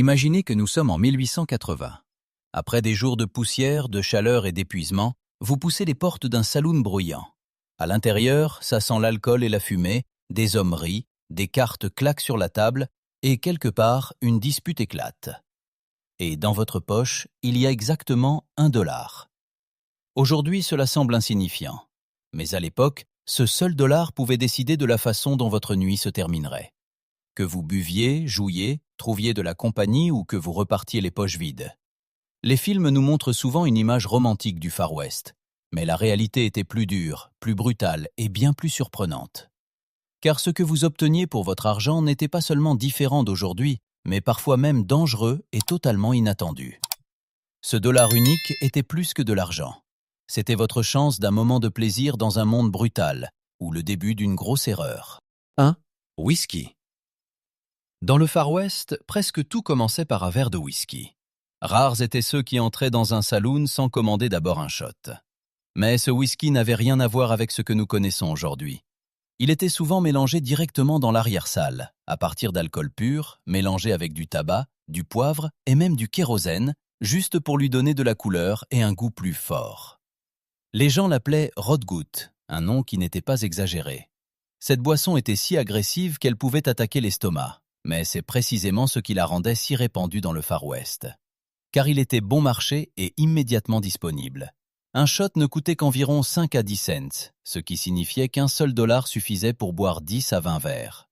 Imaginez que nous sommes en 1880. Après des jours de poussière, de chaleur et d'épuisement, vous poussez les portes d'un saloon bruyant. À l'intérieur, ça sent l'alcool et la fumée, des hommes rient, des cartes claquent sur la table et quelque part, une dispute éclate. Et dans votre poche, il y a exactement $1. Aujourd'hui, cela semble insignifiant. Mais à l'époque, ce seul dollar pouvait décider de la façon dont votre nuit se terminerait. Que vous buviez, jouiez, trouviez de la compagnie ou que vous repartiez les poches vides. Les films nous montrent souvent une image romantique du Far West, mais la réalité était plus dure, plus brutale et bien plus surprenante. Car ce que vous obteniez pour votre argent n'était pas seulement différent d'aujourd'hui, mais parfois même dangereux et totalement inattendu. Ce dollar unique était plus que de l'argent. C'était votre chance d'un moment de plaisir dans un monde brutal, ou le début d'une grosse erreur. 1. Whisky. Dans le Far West, presque tout commençait par un verre de whisky. Rares étaient ceux qui entraient dans un saloon sans commander d'abord un shot. Mais ce whisky n'avait rien à voir avec ce que nous connaissons aujourd'hui. Il était souvent mélangé directement dans l'arrière-salle, à partir d'alcool pur, mélangé avec du tabac, du poivre et même du kérosène, juste pour lui donner de la couleur et un goût plus fort. Les gens l'appelaient Rotgut, un nom qui n'était pas exagéré. Cette boisson était si agressive qu'elle pouvait attaquer l'estomac. Mais c'est précisément ce qui la rendait si répandue dans le Far West. Car il était bon marché et immédiatement disponible. Un shot ne coûtait qu'environ 5 à 10 cents, ce qui signifiait qu'un seul dollar suffisait pour boire 10 à 20 verres.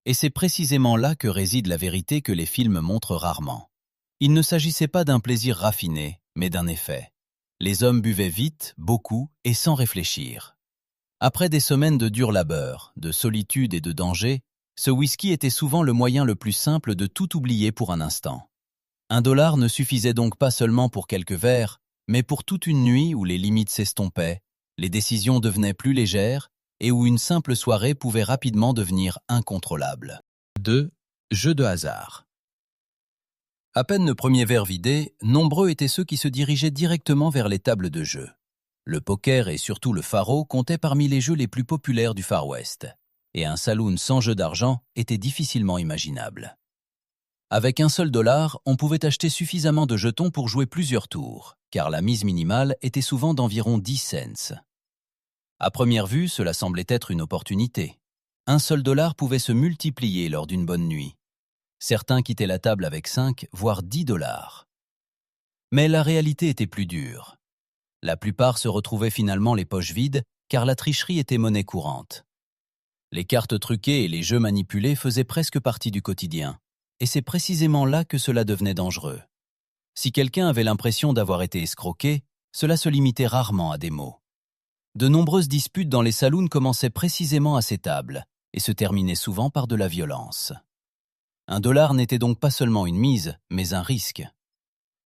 Et c'est précisément là que réside la vérité que les films montrent rarement. Il ne s'agissait pas d'un plaisir raffiné, mais d'un effet. Les hommes buvaient vite, beaucoup et sans réfléchir. Après des semaines de dur labeur, de solitude et de danger, ce whisky était souvent le moyen le plus simple de tout oublier pour un instant. $1 ne suffisait donc pas seulement pour quelques verres, mais pour toute une nuit où les limites s'estompaient, les décisions devenaient plus légères et où une simple soirée pouvait rapidement devenir incontrôlable. 2. Jeux de hasard. À peine le premier verre vidé, nombreux étaient ceux qui se dirigeaient directement vers les tables de jeu. Le poker et surtout le faro comptaient parmi les jeux les plus populaires du Far West. Et un saloon sans jeu d'argent était difficilement imaginable. Avec un seul dollar, on pouvait acheter suffisamment de jetons pour jouer plusieurs tours, car la mise minimale était souvent d'environ 10 cents. À première vue, cela semblait être une opportunité. Un seul dollar pouvait se multiplier lors d'une bonne nuit. Certains quittaient la table avec 5, voire 10 dollars. Mais la réalité était plus dure. La plupart se retrouvaient finalement les poches vides, car la tricherie était monnaie courante. Les cartes truquées et les jeux manipulés faisaient presque partie du quotidien. Et c'est précisément là que cela devenait dangereux. Si quelqu'un avait l'impression d'avoir été escroqué, cela se limitait rarement à des mots. De nombreuses disputes dans les saloons commençaient précisément à ces tables et se terminaient souvent par de la violence. $1 n'était donc pas seulement une mise, mais un risque.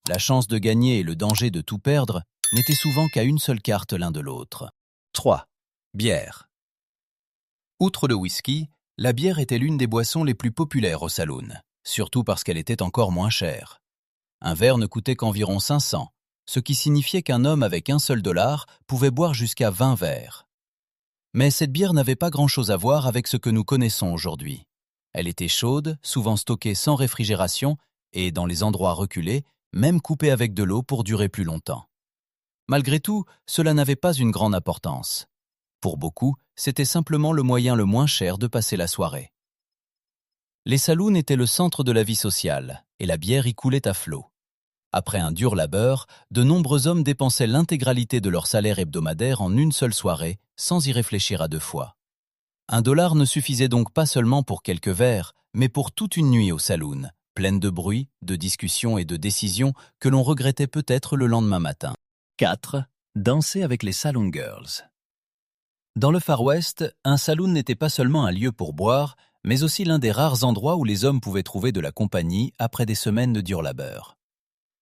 La chance de gagner et le danger de tout perdre n'étaient souvent qu'à une seule carte l'un de l'autre. 3. Bière. Outre le whisky, la bière était l'une des boissons les plus populaires au saloon, surtout parce qu'elle était encore moins chère. Un verre ne coûtait qu'environ 500, ce qui signifiait qu'un homme avec un seul dollar pouvait boire jusqu'à 20 verres. Mais cette bière n'avait pas grand-chose à voir avec ce que nous connaissons aujourd'hui. Elle était chaude, souvent stockée sans réfrigération et, dans les endroits reculés, même coupée avec de l'eau pour durer plus longtemps. Malgré tout, cela n'avait pas une grande importance. Pour beaucoup, c'était simplement le moyen le moins cher de passer la soirée. Les saloons étaient le centre de la vie sociale, et la bière y coulait à flot. Après un dur labeur, de nombreux hommes dépensaient l'intégralité de leur salaire hebdomadaire en une seule soirée, sans y réfléchir à deux fois. $1 ne suffisait donc pas seulement pour quelques verres, mais pour toute une nuit au saloon, pleine de bruit, de discussions et de décisions que l'on regrettait peut-être le lendemain matin. 4. Danser avec les saloon girls. Dans le Far West, un saloon n'était pas seulement un lieu pour boire, mais aussi l'un des rares endroits où les hommes pouvaient trouver de la compagnie après des semaines de dur labeur.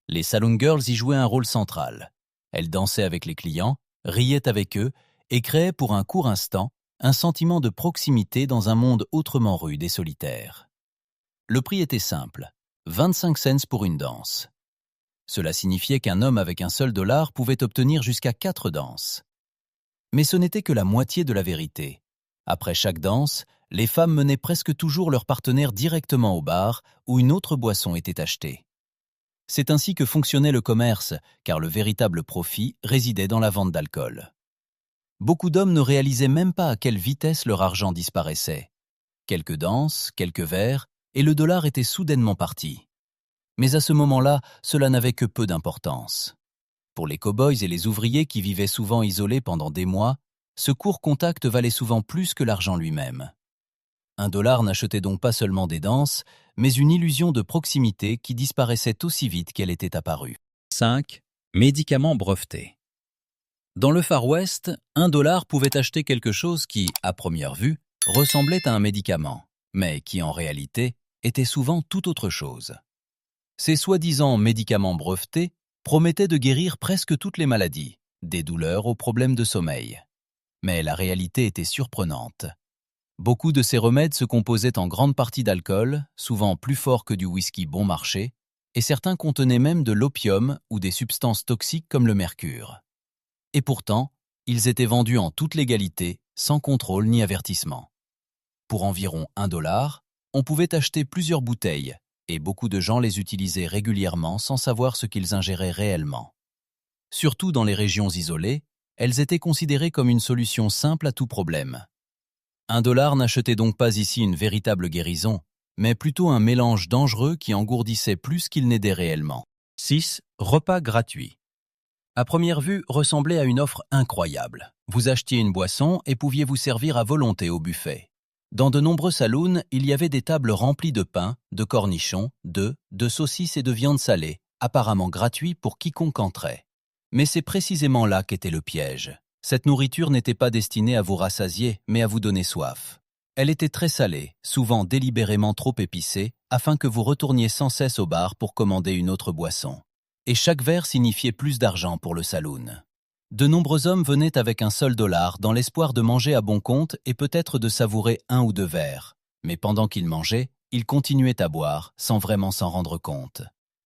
Les saloon girls y jouaient un rôle central. Elles dansaient avec les clients, riaient avec eux et créaient pour un court instant un sentiment de proximité dans un monde autrement rude et solitaire. Le prix était simple, 25 cents pour une danse. Cela signifiait qu'un homme avec un seul dollar pouvait obtenir jusqu'à 4 danses. Mais ce n'était que la moitié de la vérité. Après chaque danse, les femmes menaient presque toujours leur partenaire directement au bar où une autre boisson était achetée. C'est ainsi que fonctionnait le commerce, car le véritable profit résidait dans la vente d'alcool. Beaucoup d'hommes ne réalisaient même pas à quelle vitesse leur argent disparaissait. Quelques danses, quelques verres, et le dollar était soudainement parti. Mais à ce moment-là, cela n'avait que peu d'importance. Pour les cow-boys et les ouvriers qui vivaient souvent isolés pendant des mois, ce court contact valait souvent plus que l'argent lui-même. $1 n'achetait donc pas seulement des danses, mais une illusion de proximité qui disparaissait aussi vite qu'elle était apparue. 5. Médicaments brevetés. Dans le Far West, $1 pouvait acheter quelque chose qui, à première vue, ressemblait à un médicament, mais qui en réalité était souvent tout autre chose. Ces soi-disant médicaments brevetés promettaient de guérir presque toutes les maladies, des douleurs aux problèmes de sommeil. Mais la réalité était surprenante. Beaucoup de ces remèdes se composaient en grande partie d'alcool, souvent plus fort que du whisky bon marché, et certains contenaient même de l'opium ou des substances toxiques comme le mercure. Et pourtant, ils étaient vendus en toute légalité, sans contrôle ni avertissement. Pour environ $1, on pouvait acheter plusieurs bouteilles, et beaucoup de gens les utilisaient régulièrement sans savoir ce qu'ils ingéraient réellement. Surtout dans les régions isolées, elles étaient considérées comme une solution simple à tout problème. $1 n'achetait donc pas ici une véritable guérison, mais plutôt un mélange dangereux qui engourdissait plus qu'il n'aidait réellement. 6. Repas gratuits. À première vue, ressemblait à une offre incroyable. Vous achetiez une boisson et pouviez vous servir à volonté au buffet. Dans de nombreux saloons, il y avait des tables remplies de pain, de cornichons, d'œufs, de saucisses et de viande salée, apparemment gratuits pour quiconque entrait. Mais c'est précisément là qu'était le piège. Cette nourriture n'était pas destinée à vous rassasier, mais à vous donner soif. Elle était très salée, souvent délibérément trop épicée, afin que vous retourniez sans cesse au bar pour commander une autre boisson. Et chaque verre signifiait plus d'argent pour le saloon. De nombreux hommes venaient avec un seul $, dans l'espoir de manger à bon compte et peut-être de savourer 1 ou 2 verres. Mais pendant qu'ils mangeaient, ils continuaient à boire, sans vraiment s'en rendre compte.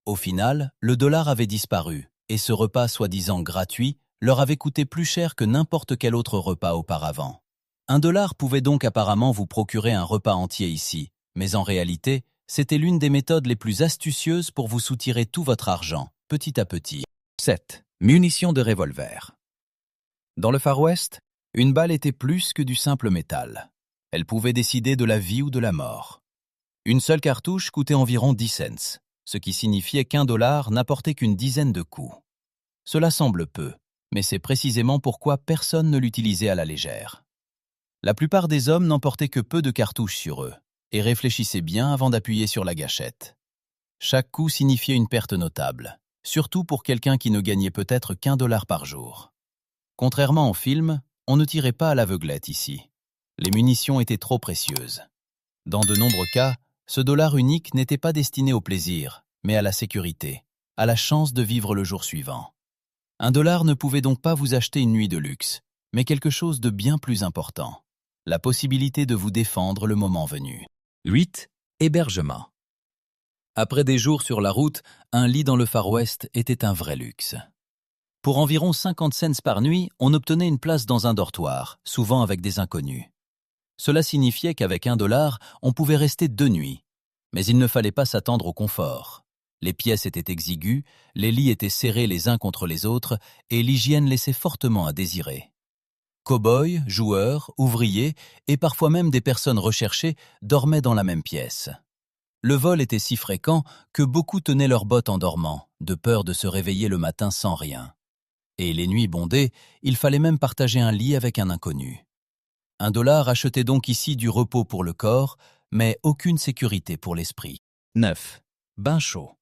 Au final, le dollar avait disparu, et ce repas soi-disant gratuit leur avait coûté plus cher que n'importe quel autre repas auparavant. $1 pouvait donc apparemment vous procurer un repas entier ici, mais en réalité, c'était l'une des méthodes les plus astucieuses pour vous soutirer tout votre argent, petit à petit. 7. Munitions de revolver. Dans le Far West, une balle était plus que du simple métal. Elle pouvait décider de la vie ou de la mort. Une seule cartouche coûtait environ 10 cents, ce qui signifiait qu'$1 n'apportait qu'une dizaine de coups. Cela semble peu, mais c'est précisément pourquoi personne ne l'utilisait à la légère. La plupart des hommes n'emportaient que peu de cartouches sur eux, et réfléchissaient bien avant d'appuyer sur la gâchette. Chaque coup signifiait une perte notable, surtout pour quelqu'un qui ne gagnait peut-être qu'$1 par jour. Contrairement au film, on ne tirait pas à l'aveuglette ici. Les munitions étaient trop précieuses. Dans de nombreux cas, ce dollar unique n'était pas destiné au plaisir, mais à la sécurité, à la chance de vivre le jour suivant. $1 ne pouvait donc pas vous acheter une nuit de luxe, mais quelque chose de bien plus important, la possibilité de vous défendre le moment venu. 8. Hébergement. Après des jours sur la route, un lit dans le Far West était un vrai luxe. Pour environ 50 cents par nuit, on obtenait une place dans un dortoir, souvent avec des inconnus. Cela signifiait qu'avec $1, on pouvait rester 2 nuits. Mais il ne fallait pas s'attendre au confort. Les pièces étaient exiguës, les lits étaient serrés les uns contre les autres, et l'hygiène laissait fortement à désirer. Cow-boys, joueurs, ouvriers, et parfois même des personnes recherchées dormaient dans la même pièce. Le vol était si fréquent que beaucoup tenaient leurs bottes en dormant, de peur de se réveiller le matin sans rien. Et les nuits bondées, il fallait même partager un lit avec un inconnu. $1 achetait donc ici du repos pour le corps, mais aucune sécurité pour l'esprit. 9. Bain chaud.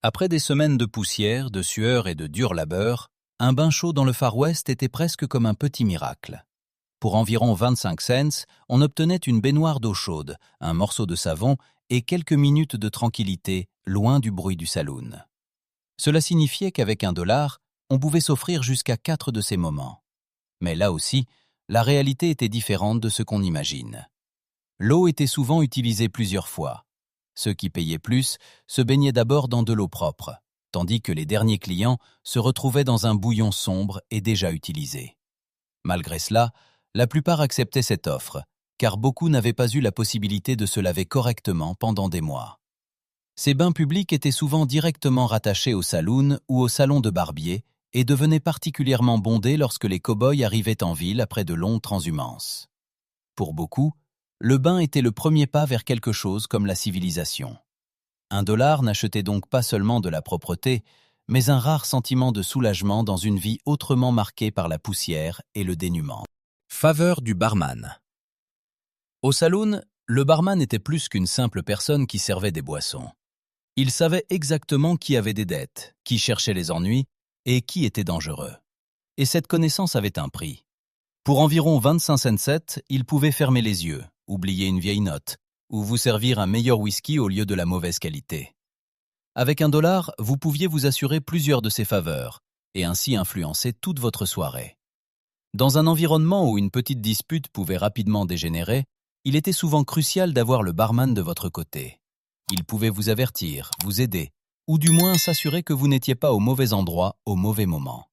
Après des semaines de poussière, de sueur et de dur labeur, un bain chaud dans le Far West était presque comme un petit miracle. Pour environ 25 cents, on obtenait une baignoire d'eau chaude, un morceau de savon et quelques minutes de tranquillité, loin du bruit du saloon. Cela signifiait qu'avec $1, on pouvait s'offrir jusqu'à 4 de ces moments. Mais là aussi, la réalité était différente de ce qu'on imagine. L'eau était souvent utilisée plusieurs fois. Ceux qui payaient plus se baignaient d'abord dans de l'eau propre, tandis que les derniers clients se retrouvaient dans un bouillon sombre et déjà utilisé. Malgré cela, la plupart acceptaient cette offre, car beaucoup n'avaient pas eu la possibilité de se laver correctement pendant des mois. Ces bains publics étaient souvent directement rattachés au saloon ou au salon de barbier et devenaient particulièrement bondés lorsque les cow-boys arrivaient en ville après de longues transhumances. Pour beaucoup, le bain était le premier pas vers quelque chose comme la civilisation. $1 n'achetait donc pas seulement de la propreté, mais un rare sentiment de soulagement dans une vie autrement marquée par la poussière et le dénuement. Faveur du barman. Au saloon, le barman était plus qu'une simple personne qui servait des boissons. Il savait exactement qui avait des dettes, qui cherchait les ennuis et qui était dangereux. Et cette connaissance avait un prix. Pour environ 25 cents, il pouvait fermer les yeux, oublier une vieille note, ou vous servir un meilleur whisky au lieu de la mauvaise qualité. Avec $1, vous pouviez vous assurer plusieurs de ces faveurs, et ainsi influencer toute votre soirée. Dans un environnement où une petite dispute pouvait rapidement dégénérer, il était souvent crucial d'avoir le barman de votre côté. Il pouvait vous avertir, vous aider, ou du moins s'assurer que vous n'étiez pas au mauvais endroit au mauvais moment.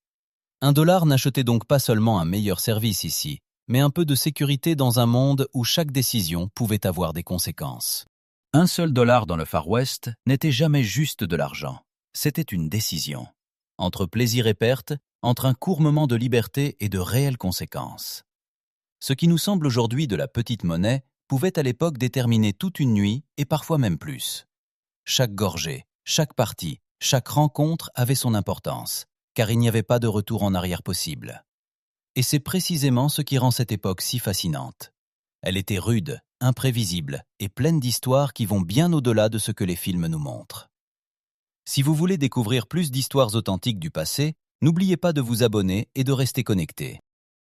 $1 n'achetait donc pas seulement un meilleur service ici, mais un peu de sécurité dans un monde où chaque décision pouvait avoir des conséquences. Un seul dollar dans le Far West n'était jamais juste de l'argent. C'était une décision. Entre plaisir et perte, entre un court moment de liberté et de réelles conséquences. Ce qui nous semble aujourd'hui de la petite monnaie pouvait à l'époque déterminer toute une nuit et parfois même plus. Chaque gorgée, chaque partie, chaque rencontre avait son importance, car il n'y avait pas de retour en arrière possible. Et c'est précisément ce qui rend cette époque si fascinante. Elle était rude, imprévisible et pleine d'histoires qui vont bien au-delà de ce que les films nous montrent. Si vous voulez découvrir plus d'histoires authentiques du passé, n'oubliez pas de vous abonner et de rester connecté.